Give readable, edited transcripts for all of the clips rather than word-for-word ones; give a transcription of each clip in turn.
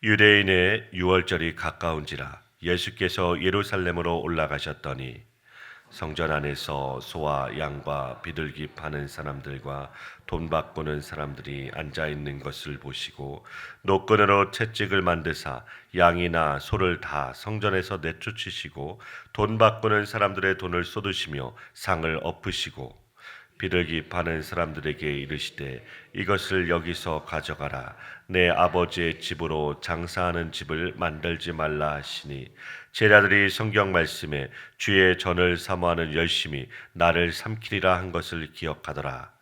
유대인의 유월절이 가까운지라 예수께서 예루살렘으로 올라가셨더니 성전 안에서 소와 양과 비둘기 파는 사람들과 돈 바꾸는 사람들이 앉아 있는 것을 보시고 노끈으로 채찍을 만드사 양이나 소를 다 성전에서 내쫓으시고 돈 바꾸는 사람들의 돈을 쏟으시며 상을 엎으시고 비둘기 파는 사람들에게 이르시되 이것을 여기서 가져가라. 내 아버지의 집으로 장사하는 집을 만들지 말라 하시니 제자들이 성경 말씀에 주의 전을 사모하는 열심히 나를 삼키리라 한 것을 기억하더라.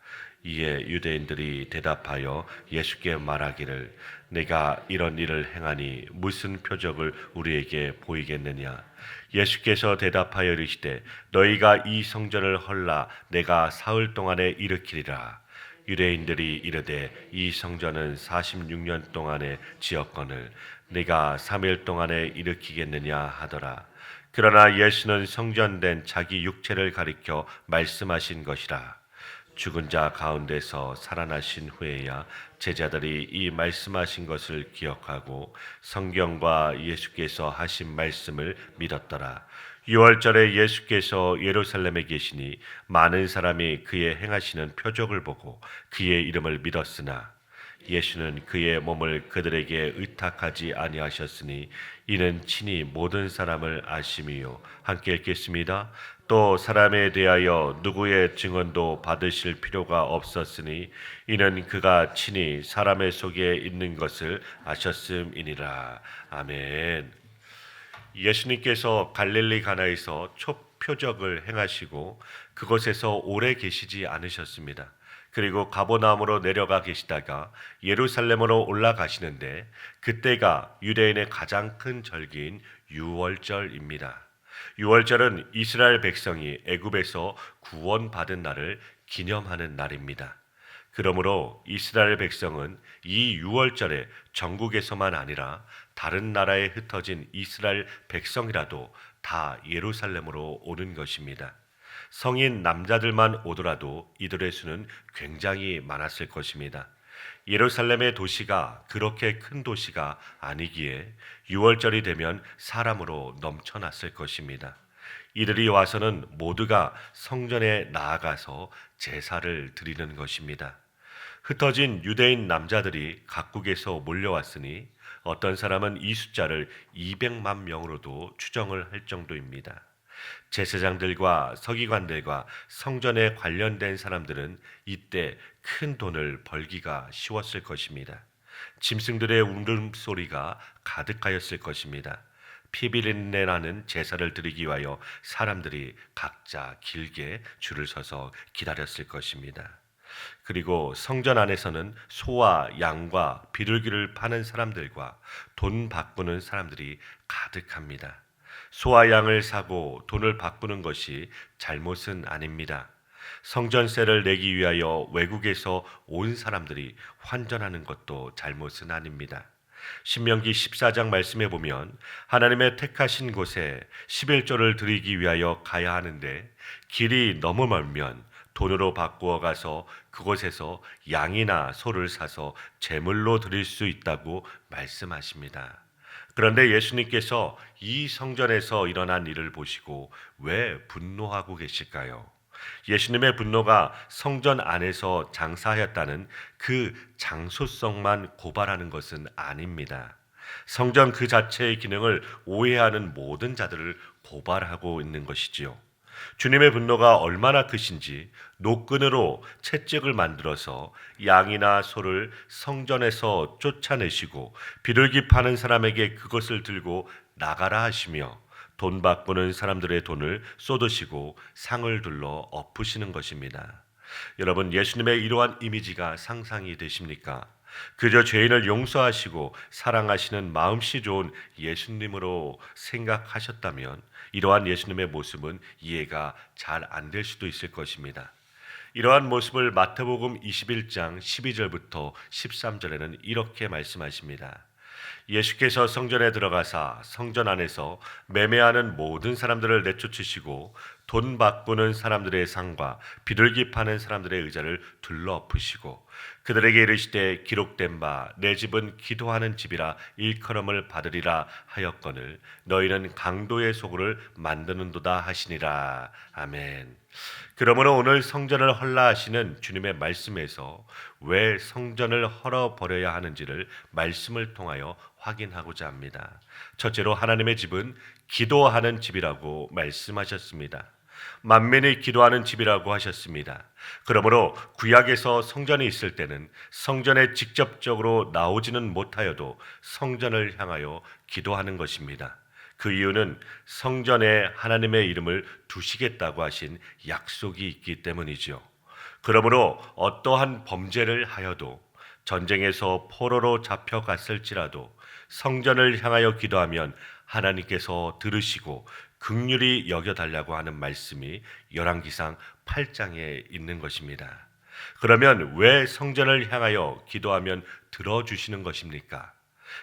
이에 유대인들이 대답하여 예수께 말하기를 내가 이런 일을 행하니 무슨 표적을 우리에게 보이겠느냐. 예수께서 대답하여 이르시되 너희가 이 성전을 헐라 내가 사흘 동안에 일으키리라. 유대인들이 이르되 이 성전은 46년 동안에 지었거늘 내가 3일 동안에 일으키겠느냐 하더라. 그러나 예수는 성전된 자기 육체를 가리켜 말씀하신 것이라. 죽은 자 가운데서 살아나신 후에야 제자들이 이 말씀하신 것을 기억하고 성경과 예수께서 하신 말씀을 믿었더라. 유월절에 예수께서 예루살렘에 계시니 많은 사람이 그의 행하시는 표적을 보고 그의 이름을 믿었으나 예수는 그의 몸을 그들에게 의탁하지 아니하셨으니 이는 친히 모든 사람을 아심이요. 함께 읽겠습니다. 또 사람에 대하여 누구의 증언도 받으실 필요가 없었으니 이는 그가 친히 사람의 속에 있는 것을 아셨음이니라. 아멘. 예수님께서 갈릴리 가나에서 표적을 행하시고 그곳에서 오래 계시지 않으셨습니다. 그리고 가버나움으로 내려가 계시다가 예루살렘으로 올라가시는데 그때가 유대인의 가장 큰 절기인 유월절입니다. 유월절은 이스라엘 백성이 애굽에서 구원받은 날을 기념하는 날입니다. 그러므로 이스라엘 백성은 이 유월절에 전국에서만 아니라 다른 나라에 흩어진 이스라엘 백성이라도 다 예루살렘으로 오는 것입니다. 성인 남자들만 오더라도 이들의 수는 굉장히 많았을 것입니다. 예루살렘의 도시가 그렇게 큰 도시가 아니기에 유월절이 되면 사람으로 넘쳐났을 것입니다. 이들이 와서는 모두가 성전에 나아가서 제사를 드리는 것입니다. 흩어진 유대인 남자들이 각국에서 몰려왔으니 어떤 사람은 이 숫자를 200만 명으로도 추정을 할 정도입니다. 제사장들과 서기관들과 성전에 관련된 사람들은 이때 큰 돈을 벌기가 쉬웠을 것입니다. 짐승들의 울음소리가 가득하였을 것입니다. 피비린내 나는 제사를 드리기 위하여 사람들이 각자 길게 줄을 서서 기다렸을 것입니다. 그리고 성전 안에서는 소와 양과 비둘기를 파는 사람들과 돈 바꾸는 사람들이 가득합니다. 소와 양을 사고 돈을 바꾸는 것이 잘못은 아닙니다. 성전세를 내기 위하여 외국에서 온 사람들이 환전하는 것도 잘못은 아닙니다. 신명기 14장 말씀에 보면 하나님의 택하신 곳에 11조를 드리기 위하여 가야 하는데 길이 너무 멀면 돈으로 바꾸어 가서 그곳에서 양이나 소를 사서 제물로 드릴 수 있다고 말씀하십니다. 그런데 예수님께서 이 성전에서 일어난 일을 보시고 왜 분노하고 계실까요? 예수님의 분노가 성전 안에서 장사하였다는 그 장소성만 고발하는 것은 아닙니다. 성전 그 자체의 기능을 오해하는 모든 자들을 고발하고 있는 것이지요. 주님의 분노가 얼마나 크신지 노끈으로 채찍을 만들어서 양이나 소를 성전에서 쫓아내시고 비둘기 파는 사람에게 그것을 들고 나가라 하시며 돈 바꾸는 사람들의 돈을 쏟으시고 상을 둘러 엎으시는 것입니다. 여러분, 예수님의 이러한 이미지가 상상이 되십니까? 그저 죄인을 용서하시고 사랑하시는 마음씨 좋은 예수님으로 생각하셨다면 이러한 예수님의 모습은 이해가 잘 안 될 수도 있을 것입니다. 이러한 모습을 마태복음 21장 12절부터 13절에는 이렇게 말씀하십니다. 예수께서 성전에 들어가사 성전 안에서 매매하는 모든 사람들을 내쫓으시고 돈 바꾸는 사람들의 상과 비둘기 파는 사람들의 의자를 둘러엎으시고 그들에게 이르시되 기록된 바 내 집은 기도하는 집이라 일컬음을 받으리라 하였거늘 너희는 강도의 소굴을 만드는도다 하시니라. 아멘. 그러므로 오늘 성전을 헐라 하시는 주님의 말씀에서 왜 성전을 헐어버려야 하는지를 말씀을 통하여 확인하고자 합니다. 첫째로 하나님의 집은 기도하는 집이라고 말씀하셨습니다. 만민이 기도하는 집이라고 하셨습니다. 그러므로 구약에서 성전이 있을 때는 성전에 직접적으로 나오지는 못하여도 성전을 향하여 기도하는 것입니다. 그 이유는 성전에 하나님의 이름을 두시겠다고 하신 약속이 있기 때문이죠. 그러므로 어떠한 범죄를 하여도 전쟁에서 포로로 잡혀갔을지라도 성전을 향하여 기도하면 하나님께서 들으시고 긍휼히 여겨달라고 하는 말씀이 열왕기상 8장에 있는 것입니다. 그러면 왜 성전을 향하여 기도하면 들어주시는 것입니까?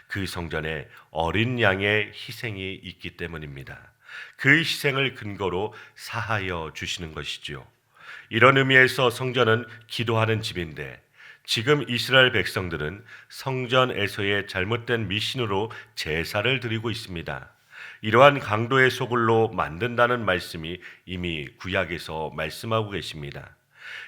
그 성전에 어린 양의 희생이 있기 때문입니다. 그 희생을 근거로 사하여 주시는 것이지요. 이런 의미에서 성전은 기도하는 집인데 지금 이스라엘 백성들은 성전에서의 잘못된 미신으로 제사를 드리고 있습니다. 이러한 강도의 소굴로 만든다는 말씀이 이미 구약에서 말씀하고 계십니다.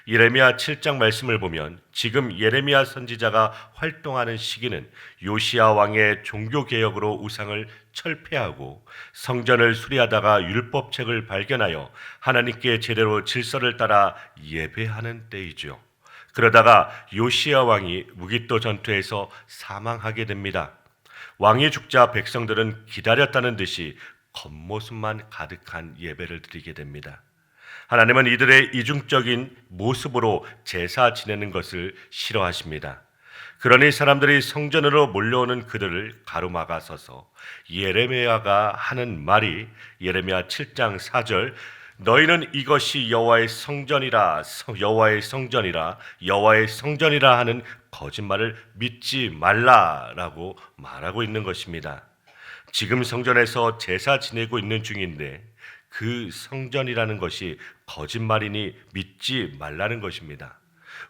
예레미야 7장 말씀을 보면 지금 예레미야 선지자가 활동하는 시기는 요시야 왕의 종교개혁으로 우상을 철폐하고 성전을 수리하다가 율법책을 발견하여 하나님께 제대로 질서를 따라 예배하는 때이죠. 그러다가 요시야 왕이 무기또 전투에서 사망하게 됩니다. 왕이 죽자 백성들은 기다렸다는 듯이 겉모습만 가득한 예배를 드리게 됩니다. 하나님은 이들의 이중적인 모습으로 제사 지내는 것을 싫어하십니다. 그러니 사람들이 성전으로 몰려오는 그들을 가로막아 서서 예레미야가 하는 말이 예레미야 7장 4절 너희는 이것이 여호와의 성전이라 여호와의 성전이라 여호와의 성전이라 하는 거짓말을 믿지 말라라고 말하고 있는 것입니다. 지금 성전에서 제사 지내고 있는 중인데 그 성전이라는 것이 거짓말이니 믿지 말라는 것입니다.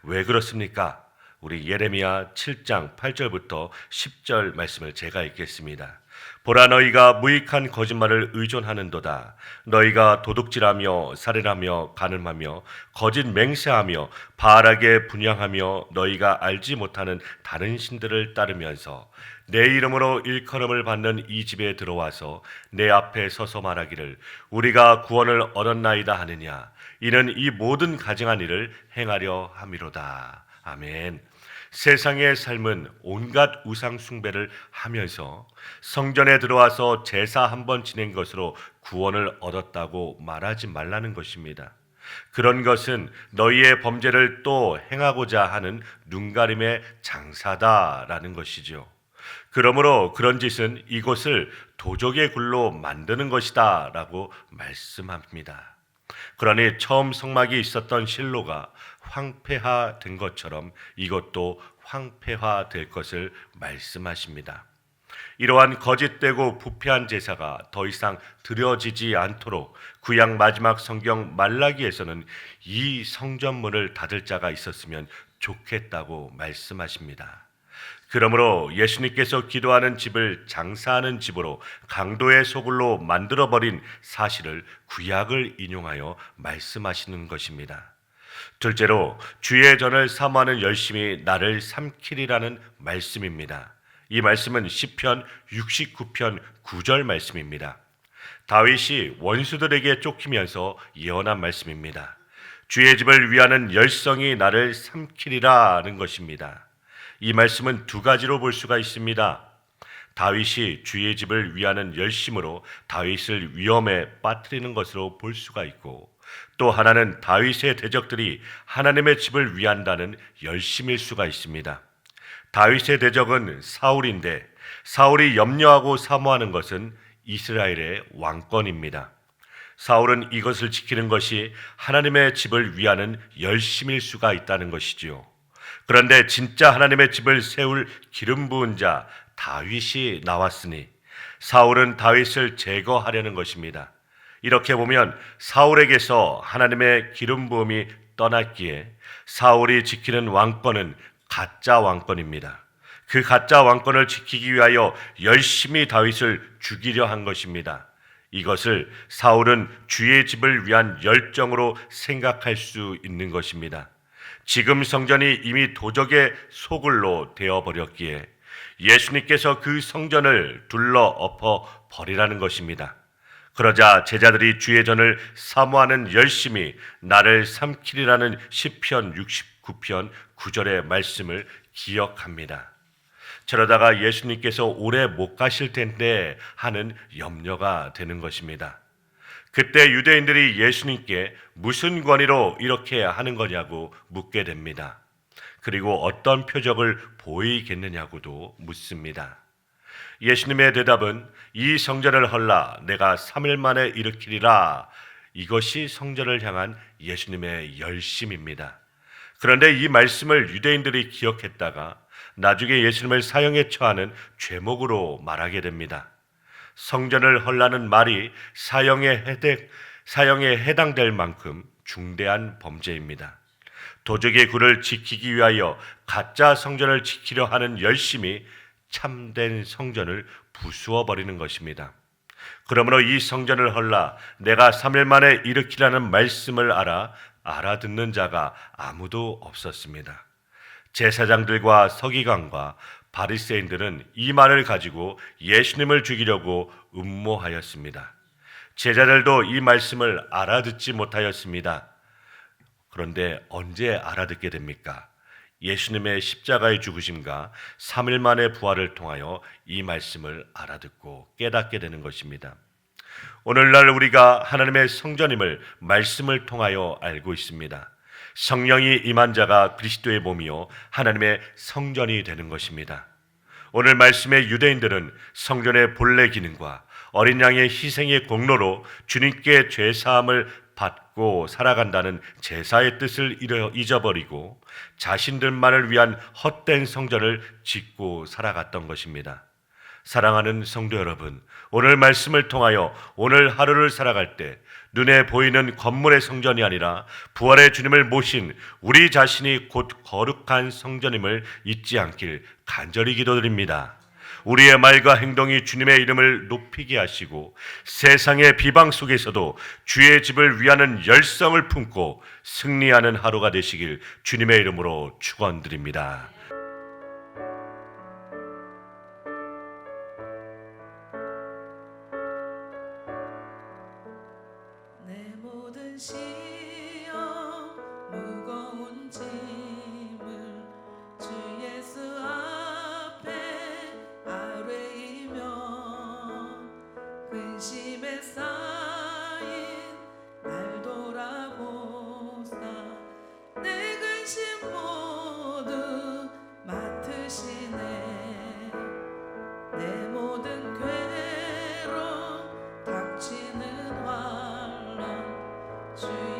왜 그렇습니까? 우리 예레미야 7장 8절부터 10절 말씀을 제가 읽겠습니다. 보라 너희가 무익한 거짓말을 의존하는도다. 너희가 도둑질하며 살인하며 간음하며 거짓 맹세하며 바알에게 분향하며 너희가 알지 못하는 다른 신들을 따르면서 내 이름으로 일컬음을 받는 이 집에 들어와서 내 앞에 서서 말하기를 우리가 구원을 얻었나이다 하느냐. 이는 이 모든 가증한 일을 행하려 함이로다. 아멘. 세상의 삶은 온갖 우상 숭배를 하면서 성전에 들어와서 제사 한 번 지낸 것으로 구원을 얻었다고 말하지 말라는 것입니다. 그런 것은 너희의 범죄를 또 행하고자 하는 눈가림의 장사다라는 것이죠. 그러므로 그런 짓은 이곳을 도적의 굴로 만드는 것이다 라고 말씀합니다. 그러니 처음 성막이 있었던 실로가 황폐화된 것처럼 이것도 황폐화될 것을 말씀하십니다. 이러한 거짓되고 부패한 제사가 더 이상 드려지지 않도록 구약 마지막 성경 말라기에서는 이 성전문을 닫을 자가 있었으면 좋겠다고 말씀하십니다. 그러므로 예수님께서 기도하는 집을 장사하는 집으로 강도의 소굴로 만들어버린 사실을 구약을 인용하여 말씀하시는 것입니다. 둘째로 주의 전을 사모하는 열심이 나를 삼키리라는 말씀입니다. 이 말씀은 시편 69편 9절 말씀입니다. 다윗이 원수들에게 쫓기면서 예언한 말씀입니다. 주의 집을 위하는 열성이 나를 삼키리라는 것입니다. 이 말씀은 두 가지로 볼 수가 있습니다. 다윗이 주의 집을 위하는 열심으로 다윗을 위험에 빠뜨리는 것으로 볼 수가 있고 또 하나는 다윗의 대적들이 하나님의 집을 위한다는 열심일 수가 있습니다. 다윗의 대적은 사울인데 사울이 염려하고 사모하는 것은 이스라엘의 왕권입니다. 사울은 이것을 지키는 것이 하나님의 집을 위하는 열심일 수가 있다는 것이지요. 그런데 진짜 하나님의 집을 세울 기름 부은 자 다윗이 나왔으니 사울은 다윗을 제거하려는 것입니다. 이렇게 보면 사울에게서 하나님의 기름 부음이 떠났기에 사울이 지키는 왕권은 가짜 왕권입니다. 그 가짜 왕권을 지키기 위하여 열심히 다윗을 죽이려 한 것입니다. 이것을 사울은 주의 집을 위한 열정으로 생각할 수 있는 것입니다. 지금 성전이 이미 도적의 소굴로 되어버렸기에 예수님께서 그 성전을 둘러 엎어 버리라는 것입니다. 그러자 제자들이 주의 전을 사모하는 열심히 나를 삼키리라는 시편 69편 9절의 말씀을 기억합니다. 저러다가 예수님께서 오래 못 가실 텐데 하는 염려가 되는 것입니다. 그때 유대인들이 예수님께 무슨 권위로 이렇게 하는 거냐고 묻게 됩니다. 그리고 어떤 표적을 보이겠느냐고도 묻습니다. 예수님의 대답은 이 성전을 헐라 내가 3일 만에 일으키리라. 이것이 성전을 향한 예수님의 열심입니다. 그런데 이 말씀을 유대인들이 기억했다가 나중에 예수님을 사형에 처하는 죄목으로 말하게 됩니다. 성전을 헐라는 말이 사형에 해당될 만큼 중대한 범죄입니다. 도적의 굴을 지키기 위하여 가짜 성전을 지키려 하는 열심이 참된 성전을 부수어 버리는 것입니다. 그러므로 이 성전을 헐라 내가 3일 만에 일으키라는 말씀을 알아듣는 자가 아무도 없었습니다. 제사장들과 서기관과 바리새인들은 이 말을 가지고 예수님을 죽이려고 음모하였습니다. 제자들도 이 말씀을 알아듣지 못하였습니다. 그런데 언제 알아듣게 됩니까? 예수님의 십자가의 죽으심과 3일 만의 부활을 통하여 이 말씀을 알아듣고 깨닫게 되는 것입니다. 오늘날 우리가 하나님의 성전임을 말씀을 통하여 알고 있습니다. 성령이 임한 자가 그리스도의 몸이요 하나님의 성전이 되는 것입니다. 오늘 말씀의 유대인들은 성전의 본래 기능과 어린 양의 희생의 공로로 주님께 죄사함을 받고 살아간다는 제사의 뜻을 잊어버리고 자신들만을 위한 헛된 성전을 짓고 살아갔던 것입니다. 사랑하는 성도 여러분, 오늘 말씀을 통하여 오늘 하루를 살아갈 때 눈에 보이는 건물의 성전이 아니라 부활의 주님을 모신 우리 자신이 곧 거룩한 성전임을 잊지 않길 간절히 기도드립니다. 우리의 말과 행동이 주님의 이름을 높이게 하시고 세상의 비방 속에서도 주의 집을 위하는 열성을 품고 승리하는 하루가 되시길 주님의 이름으로 축원드립니다. 내 모든 시험 무거운 짐을 주 예수 앞에 아뢰이며 근심에 쌓인 날 돌아보사 내 근심 모두 맡으시네. 내 모든 괴로움 닥치는 환란 주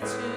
주